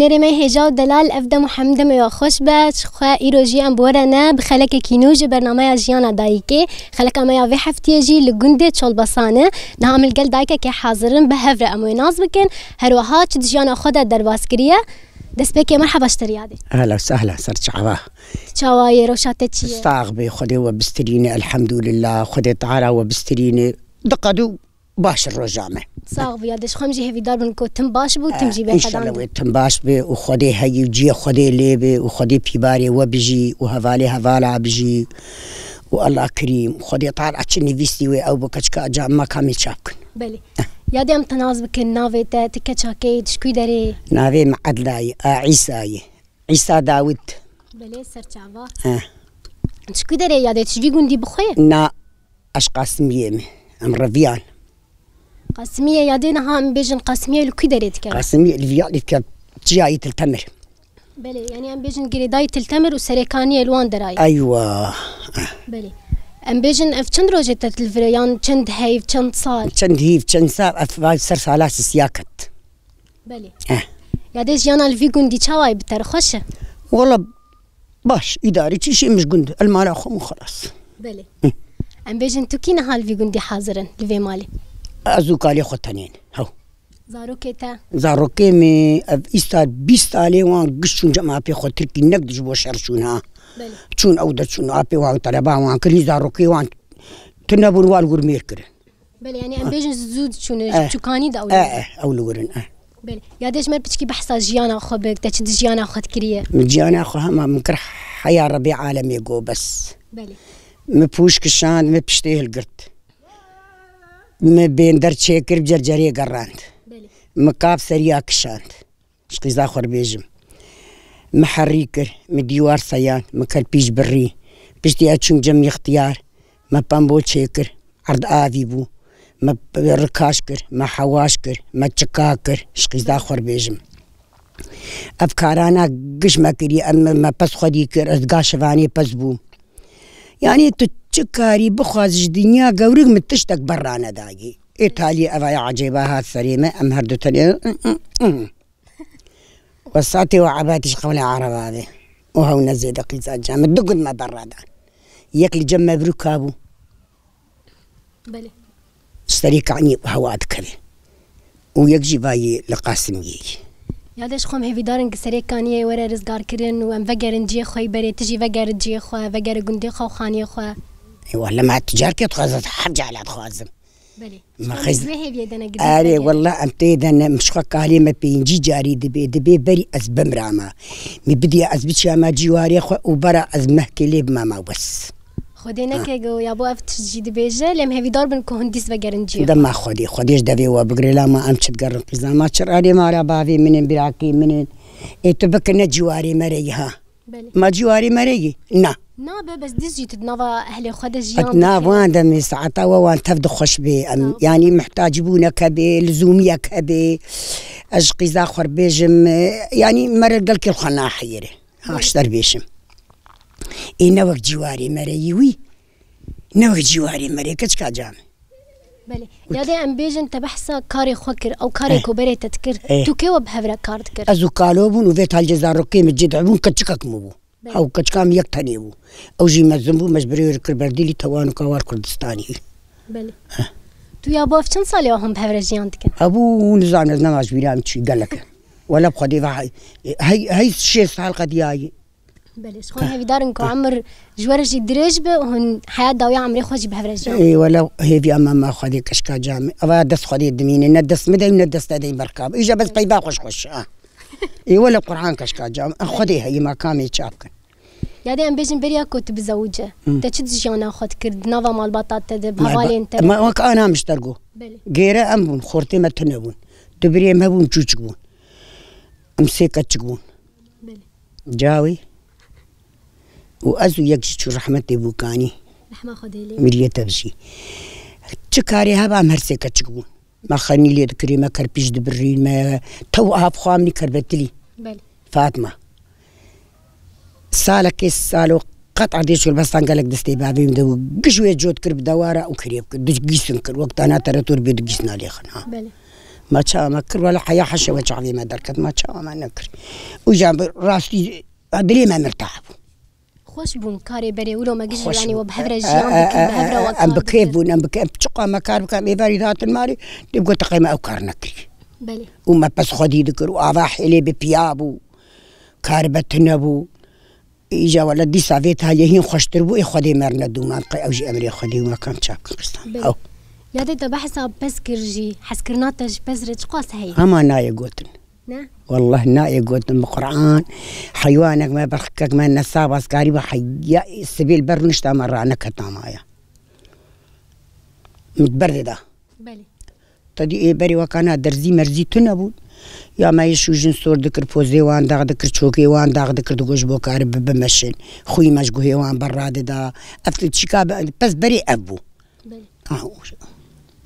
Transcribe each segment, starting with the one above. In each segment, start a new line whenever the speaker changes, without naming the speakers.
جري ما هجاو دلال أفدا محمد ما خوش باش خا إيروجي أم بورنا بخلك كينوج برنامج جيانا دايكي خلك ما في حفتيجي لجندة شال بصانة نعمل قل دايكا كي حاضرين بهفرة أمو ناس بكن هروها تد جيانا خدا درباسكرية دسبكي مرحبا اشتريادي
اهلا وسهلا صرت عباه
شواي روشاتتشي
استغبي خدي وبستريني الحمد لله خدي تعالى وبستريني دقدو باش الرجامه
صاغ بيادش خمجي هفي دار بنكو تنباش بو تمجي بي
ان شاء الله تنباش بي وخدي هي وجي خدي ليبي وخدي بيباري وبجي هفالا بجي والله كريم خدي طال اتشني فيستي او بكشكا جا ما كامل شاكن
بلي يادي ام تناز بك نافي تكتشاكي تشكوي داري
نافي معدلاي عيسى داود
بلي سرچاوا تشكوي داري يادي تشفي قندي بخويا
نا اش قاسميه ام رفيان
قاسميه يادي نها ام بيجن قاسميه لكوي داري تكرا
قاسميه الفيان كانت جاي تلتمر
بلي يعني ام بيجن قريداي تلتمر وسريكانيه الوان دراي
ايوه
بلي ام بيجن اف چند روجه تلفريان چند هيف چند صال
چند هيف چند صال اف سر سالاس سياكت
بلي يادي جيانا الفي قندي چاواي بتر خوشه
والله باش اداري شيء مش قند المال اخو وخلاص
بلي ام بيجن توكينا هالفي قندي حاضرن الفي مالي
ازوكالي خوتنين هو
زاروكي
مي استاد بيستالي وان قشون جماعه في خوتركي نقدش بوشرشونها
بلي
شون او شون ابي وان طلبا وان كني زاروكي وان تنبون والغور ميركر
بلي يعني ام بيجن زود شون تشوكاني دا
او لورن
بلي يادش مر بتشكي بحثا جيانا خو بك تشد جيانا خو تكريه
جيانا خو ما مكرح حياه ربيع عالمي جو بس
بلي
مبوش كشان مبشتيه القرد مبين در شيكر بجرجري قراند مكاب سريا كشاند شقي زاخر بيجم محريكر مديوار سيان مكال بيج بري بيجتي اتشون جمي اختيار ما بامبول شيكر عرض آفيبو ما ركاشكر ما حواشكر ما تشكاكر شقي زاخر بيجم افكارانا قش ما كري اما ما بس خديكر ازقاشفاني بس بو يعني تشكاري بخواز الدنيا قورق متشتك برانا داقي إيطاليا أفايا عجيبها السريمة أم هردو تاني وصاتي وعباتي شقولي عرب هذه وهو نزي دقيقة جامد دقل ما برادا ياكل جمع بركابو
بلي
اشتريك عني هواد كذا ويكجي باي لقاسمية
يادش خوم هفي دارن سريكانية ورا رزقار كرن وام فقرن جي خوي بري تجي فقر جي خوا فقر قندي خو خاني خوا
ايوه لما تجار كي تخازت حرجع على تخازم
بلي
ما خز اري والله انت اذا مش خكالي ما بينجي جاري دبي بري ازبم راما مي بدي ازبش ما جواري خو وبرا ازمه كليب ما بس
خدينا كيجو يا ابو افتش جدي بيجا لم هفي دار بن كهنديس فقرن جي
دما خديش دبي وبقري لا ما امشي تقرن قزامات شراري ما بافي من براكي من تبكنا جواري مريها
بلي
ما جواري مريي نا
بس ديزي تدنافا اهلي خدا جيان
اتناف وان دمي ساعتا وان تفد خوش بي يعني محتاج بونك بي لزوميك بي اشقي زاخر بيجم يعني مرد قلك الخنا حيري اشتر بيشم اي نوك جواري مريوي نوك جواري مري كتشكا جامي
بلي يادي ام بيجن تبحثا كاري خوكر او كاري كوبري تذكر تو كيو بهفرا كار تذكر
ازو كالوبون وفيت هالجزار روكي مجدعبون كتشكك مبو او كتشكام يقتنيبو او جي مزنبو مجبري يركر برديلي توانو كوار كردستاني
بلي تو يا ابو افشن صالي وهم بهفرا جيان تكن
ابو نزان نماز بيرام تشي قالك ولا بخدي هي الشيء سال قد ياي
بلي شخون هي دارن كو عمر جوارجي دريج وهن حياه داوية عمري خوجي بهفرا جيان
اي ولا هي في امام ما خدي كشكا جامي ابا دس خدي الدميني ندس مدى ندس تدي بركاب اجا بس طيبا خوش اي ولا قران كشكا جامي خدي هي ما كامي تشابكن
يادي ام بيجن بريا كنت بزوجه تشد جانا خد كرد نافا مال بطاط تدب هوالي انت
ما انا مشترقو غيره امبون خورتي ما تنبون تبري ما بون تشوچبون امسيكا تشبون
بلي
جاوي وازو يكشي رحمه بوكاني
رحمه خديلي
مريه تبشي تشكاري هبا مرسيكا تشبون ما خلني لي ذكري ما كربيش دبرين ما توها بخامني كربتلي
بلي
فاطمه سالك سالو قطع ديش البستان قالك دستي بابي مدو قشوية جود كرب دوارة وكريب دش قيسن كر وقت أنا ترى تور بيد قيسنا لي خنا
بلي
ما شاء ما كر ولا حياة حشة وجعلي ما دركت ما شاء ما نكر وجاب راسي أدري ما مرتاح
خوش بون كاري بري ولو ما جيش يعني وبهذا الجيان بهذا وقت
أم بكيف بون أم بكيف بتشقى ما كار بكام إيفاري ذات الماري تبغى تقيمة أو كار نكري
بله
وما بس خدي ذكر وأضاح إلي ببيابو كاربة نبو إجا ولا دي سافيتها يهين خوش تربو خدي مرنا دوما بقي أوجي أمري خدي وما كان شاك قصة أو
يا دي تبحث بس كرجي حسكرناتش بس رج قاس هي
أما نايا قوتن
نه
والله نايا قوتن بقرآن حيوانك ما برخكك ما نصاب أسكاري بحيا السبيل برنشتا مرة أنا كتامايا متبردة
بله
تدي إيه بري وكان درزي مرزي تنبو يا ما يشو جنسور ذكر بوزي وان داغ ذكر شوكي وان داغ ذكر دقوش بوكار بمشن خوي مشقو هيوان براد دا أفتل تشيكا بس بري أبو
بله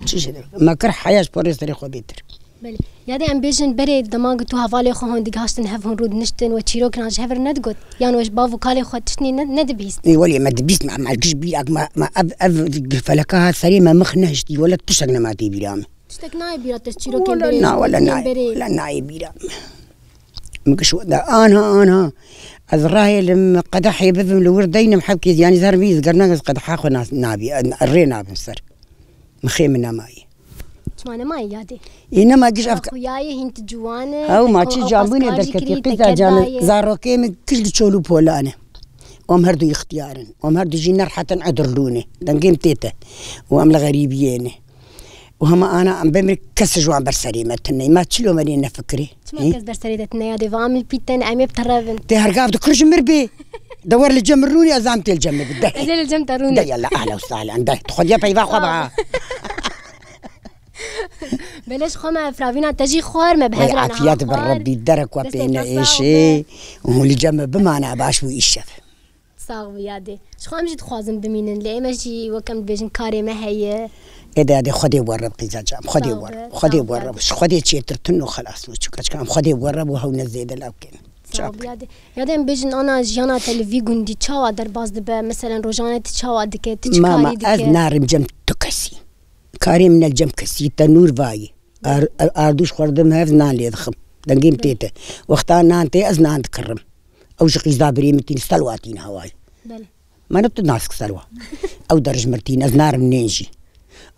چی ما کر حیاش پولیس تری خو بیتر
بله یادی ام بیشن بری دماغ تو حوالی خو هون دیگهاشتن هفون رود نشتن و چیرو کناش هفر ندگود یعنی وش باو کالی خود تشنی ندبیست
ولی ما دبیست مع الجش بيك ما فلكها سليمه مخنهشتي ولا تشتغل ما تي بيرام
تشتك ناي بيرا تشيرو كان
بري ولا ناي بيرام مكش انا أزراي لما قدح يبذم الوردين محبكي يعني زار بيز قرنا قدح اخو ناس نابي الرينا بنصر مخيمنا ماي
شمانه ماي يادي
إنما جيش
أخوياي هنت جوانه
أو ما تشي جامبوني دركتي قيتا جان زاروكي من كل تشولو بولانا وام هردو اختيارن وام هردو جينار حتى عدرلوني دنقيم تيتا وام الغريبيين وهما أنا عم بمر كسر جوان برسري متني ما تشلو مرينا فكري
شما كس برسري دتنا يادي وعامل بيتن عمي بترابن
تهرقاف دكرج مربي دور لي جمروني أزامتي الجمر بدي
أزل الجم تروني
ده يلا أهلا وسهلا ده تخد يا بيبا خبعة
بلاش خما فراوينا تجي خوار ما بهذا
عافيات بالربي الدرك وبين إيشي ومولي جمع بمعنى باش ويشف
صاغ يادي شو مجد خوازم بمينن ليه ماشي وكم بيجن كاري ما هي
إذا هذا خدي ورب قيزا جام خدي ورب خدي شيء ترتنو خلاص وشكرا كلام خدي ورب وهو نزيد الأوكين
يادي بيجن أنا جانا تلفي جندي تشاوا در باز دبا مثلا روجانة تشاوا دكت تشكاري
ماما أز نارم جم تكسي كاري من الجم كسي تنور فاي أردوش خردم هاف نان لي دخم دنقيم تيتا وقتها نان تي أز نان تكرم أو شقي زابري متين سلواتين هواي ما نبت ناسك سلوى أو درج مرتين أز نارم نيجي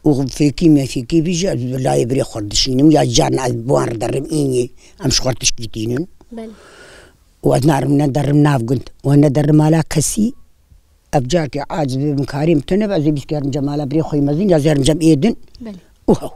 وفيكي ما فيكي بيجي لا يبري خردشين ويا جارنا بوان درم إني أمش خردش كتينن وأدنار من درم ناف قلت وأنا درم على كسي أبجاك عاجز بمكاريم تنبع زي بيسكر جمال بري خوي مزين يا زير جم إيدن وهو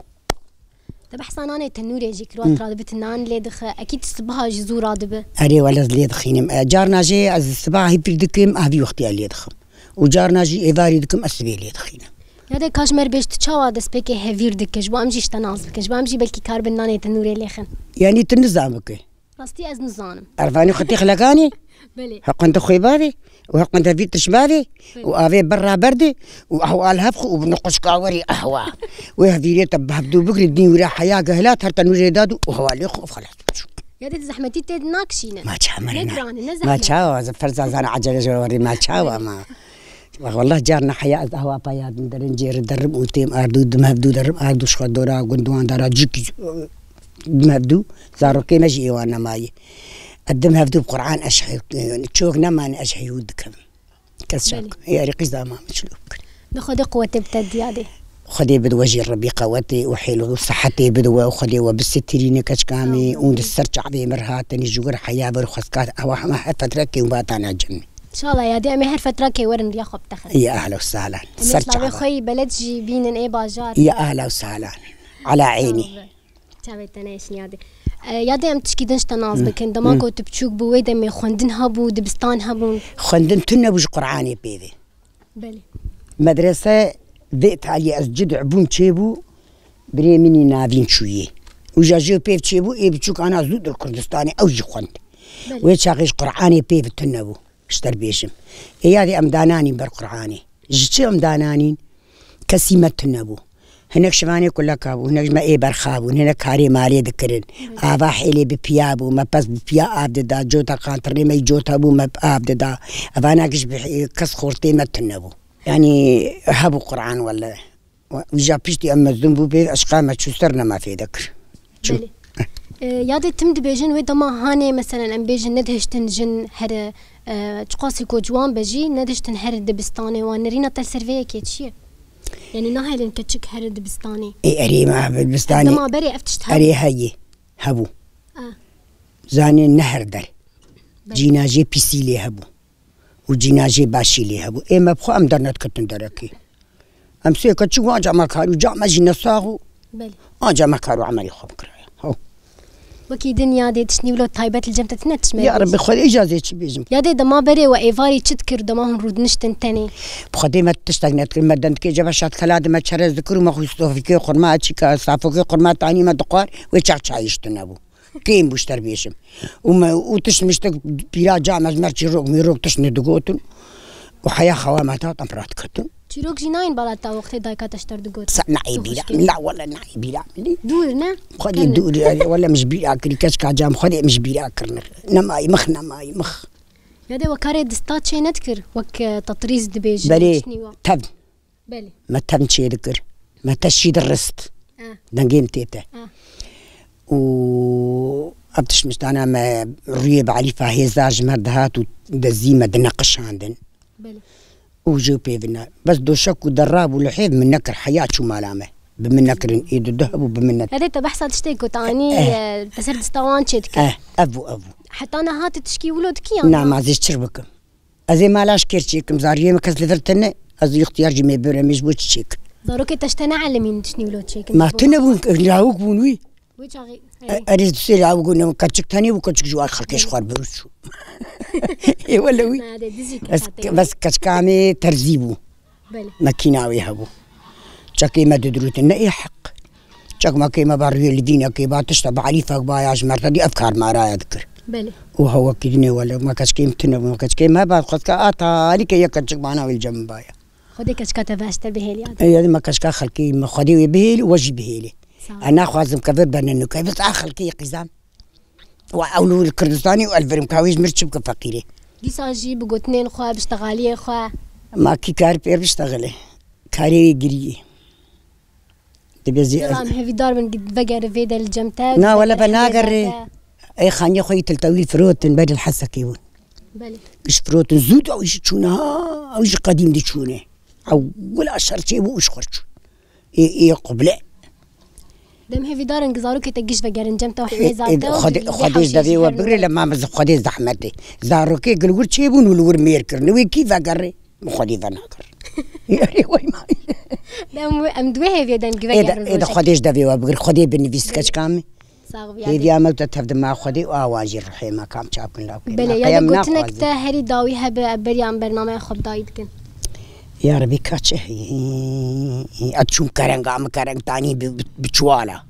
طب حسن أنا تنور يجيك روات رادبة النان اللي دخ أكيد الصباح جزور رادبة
أري ولا اللي دخينم جارنا جي از الصباح هي بيدكم أبي وقتي اللي دخم وجارنا جي إيفاري دكم أسبي اللي دخينم
هذا كاشمر بيش تشاوا دس بيكي هفير دكش وأمجي شتناز بكش وأمجي بلكي كاربن ناني تنور اللي خن
يعني تنزامك
راستي از نظام
عرفاني خطي خلقاني
بلي
حق انت خوي بابي وحق انت في تشبابي وافي برا بردي واحوال هفخ وبنقش كاوري احوا وهذي تبهدو بكري الدين ورا حياه قهلات هرت نوريدادو وحوالي خوف خلاص
يا دي زحمتي تد ناكشينا
ما تشامرنا ما تشاوا فرزا زان عجل جوري ما تشاوا ما والله جارنا حياه قهوه باياد ندرنجير درب وتيم اردو دمهدو درب اردو شخدورا غندوان دارا جيك دمهدو زاروكي مجي وانا ماي قدم هفدو بقرآن أشهر تشوف نما أشهر ودكم كسشاك يا رقيز ما مشلوك
ناخذ قوتي بتدي هذه
خدي بدو وجه ربي قوتي وحلو صحتي بدو وخدي وبالسترين كشكامي وند السرج عبي مرهاتني جوجر حياة برخصكات أو ما فترة كي وباتنا جنة
إن شاء الله يا دي أمي هالفترة كي ورن رياخو بتخذ
يا أهلا وسهلا
سرج عبي خوي بلدجي بين إيه باجار
يا أهلا وسهلا على عيني
تابعتنا إيش نيادي يادي أم تشكيدنش تناز بكن دما كنت بتشوك بوي دمي خوندن هبو دبستان هبون
خوندن تنا بوج قرآني بيدي
بلي
مدرسة ذئت علي أسجد عبون تشيبو بريميني نافين شوية وجاجيو بيف تشيبو إيه بتشوك أنا زود الكردستاني أو جي خوند ويتشاقيش قرآني بيف تنبو اشتر بيشم يادي أم داناني بالقرآني جتشي أم دانانين كسيمة تنبو هناك شفاني كلها كابو هناك ما إيه برخابو هناك كاري مالي ذكرن آبا حيلي ببيابو ما بس ببيا آبدا جوتا قانطري ما يجوتا بو ما بآبدا أبانا كش كس خورتي ما تنبو يعني هبو قرآن ولا وجا بيشتي أما الذنبو بيد أشقا ما تشوسترنا ما في ذكر
بله یادت تم دبیجن و دما هانه مثلا ام بیجن ندهشتن جن هر تقاسی کو جوان بجی ندهشتن هر دبستانه و نرینا تل سرویه که چیه يعني نهايلن كتشك هرد بستاني
اري ما بالبستاني
ما بري افتشت
اري هي هبو زاني النهر در جيناجي بيسيلي هبو وجيناجي باشيلي هبو ما بخو ام درنت كتن دركي ام سي كتشو واجا ما كارو جا جينا صاغو
بلي
اجا ما كارو عملي خو بكره هو
وكي دنيا دي تشني ولو طيبات الجمتة تنتش
يا ربي خذ اجازه بيجم
يا دي دما بري وايفاري تشتكر دما رود نشتن تاني
بخدي ما تشتغنت كل مدن كي جبشات خلاد ما تشرز ذكر ما خوستو في كي قرما تشيكا صافو كي قرما تاني ما دقار ويتشعشتن ابو كيم بوشتر بيشم وما وتشمشتك بيرا جامز مرشي روق ميروق تشني دقوتن وحياه خواماتها طمرات كتن
تشيروك جيناين بالاتا وقت دايكا تشتر دقوت
نعي بيرا لا ولا نعي بيرا
دورنا
خدي دور ولا مش بيرا كري كشكا جام خدي مش بيرا كرنر نماي مخ
يا دي وكاري دستات شي نذكر وك تطريز دبيج
بلي تبن
بلي
ما تبن شي ذكر ما تشي درست دنجيم تيتا و ابتش مش انا ما ريب علي فهي زاج مردهات ودزيمه دنقش عندن
بلي
وجو بيفنا بس دو شك ودراب ولحيف من نكر حياة شو مالامه بمن نكر ايد الذهب وبمن نكر
هذا تبحث تشتكي تاني تسرد استوان تشتكي
ابو
حتى انا هات تشكي ولود كي
نعم عزيز تشربكم ازي مالاش كيرتشيكم زاريه مكز لفرتنه ازي اختيار جمي بير مش بوتشيك
زاروكي تشتنا علمين تشني ولود تشيك
ما تنبون راوك بونوي
ويجاغي
اريد تصير راوك كاتشك ثاني وكاتشك جوار خلكيش خوار بروشو اي ولا وي بس كاتشكامي ترزيبو ماكيناوي هبو تشكي ما تدروتنا اي حق تشك ما كيما باريو الدين كي باتشتبع علي فاق باياج مرتا دي افكار ما راي اذكر
بلي
وهو كدني ولا ما كاتشكي متنا ما كاتشكي ما بعد خدك اتا لك يا كاتشك معنا والجنب بايا
خدي كاتشكا تباشت بهيلي
اي ما كاتشكا خلكي ما خدي بهيلي وجي بهيلي انا خوازم كفر بننو كيف بس خلكي قزام واولو الكردستاني والفرم كاويج مرتشب كفقيري
قيساجي بقو اثنين خوا بشتغاليه خوا
ما كي كار بير بشتغله كاري جري تبيزي
نعم هذي دار من قد بقى فيدا الجمتات
نا ولا بناقر اي خاني خوي تلتوي فروت بدل الحسكيون
بلي
ايش فروت زود او ايش تشونها او ايش قديم دي تشونه او ولا شرطي بو ايش خرج اي قبله
دم هذي دار انقزاروك تجيش بقى جمتا وحنا زادة
خديش دبي وبقري لما مز خديش زحمتي زاروكي قلور تشيبون ولور ميركر نوي كيف اقري خدي فناقر يعني وي ما
دم ام دوي هذي دان
قبل اذا خديش دبي وبقري خدي بنفيس كامي هذي عملت تفد ما خدي واواجي روحي ما كام شابكن لا
بلي يا قلت لك تهري داوي هب بري عن برنامج خب دايدكن
يا ربي كاتش اتشوم كرنج عم كرنج تاني بتشوالا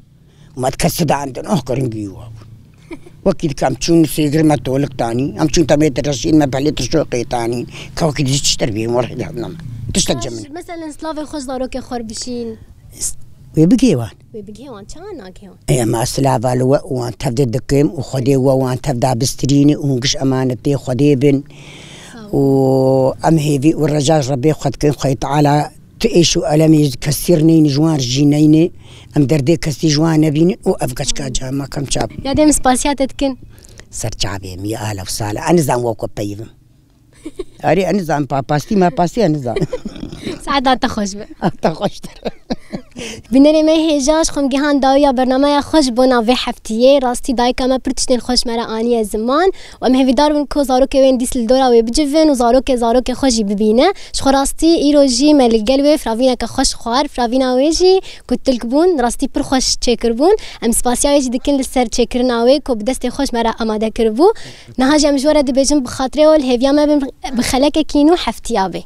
وما تكسد عندنا كرنجيو وكيد كام تشون سيجر ما تولك تاني ام تشون تبيت الرشين ما بحليت الشوقي تاني كوكي تشتري بيه مرحله هذا تستجمن
مثلا سلافي خوش داروك خور بشين
ويبقيوان
كان كيوان
اي ما سلافا لو وان تبدا دقيم وخدي وان تبدا بستريني ونقش امانتي خدي بن وام هيفي والرجال ربي خد كان خي تعالى تعيشوا ألمي كسرني نجوان جينيني ام دردي كسي جوان نبين وافقش كاجا ما كم شاب
يا ديم سباسياتتكن
سر شعبي مية أهلا وسهلا أنا زعم وقف بيفهم أري أنا زعم باستي ما باستي أنا زعم
سعادة تخش بقى
تخش
بنري ما هي جاش خم جهان داويا برنامج خوش بنا في حفتيه راستي دايكا ما برتشتين خوش مرا آنية زمان وام هفي دار من كو زاروك وين ديس الدورة وبجفن وزاروك خوشي ببينه شخو راستي إيروجي مالقلوي فرافينا كخوش خوار فرافينا ويجي كنت لكبون راستي پر خوش تشكربون ام سباسيا ويجي دكن لسر تشكرناوي كو بدستي خوش مرا أماده كربو نهاجي مجورة دي بيجن بخاطري والهفيا ما بخلك كينو حفتيابي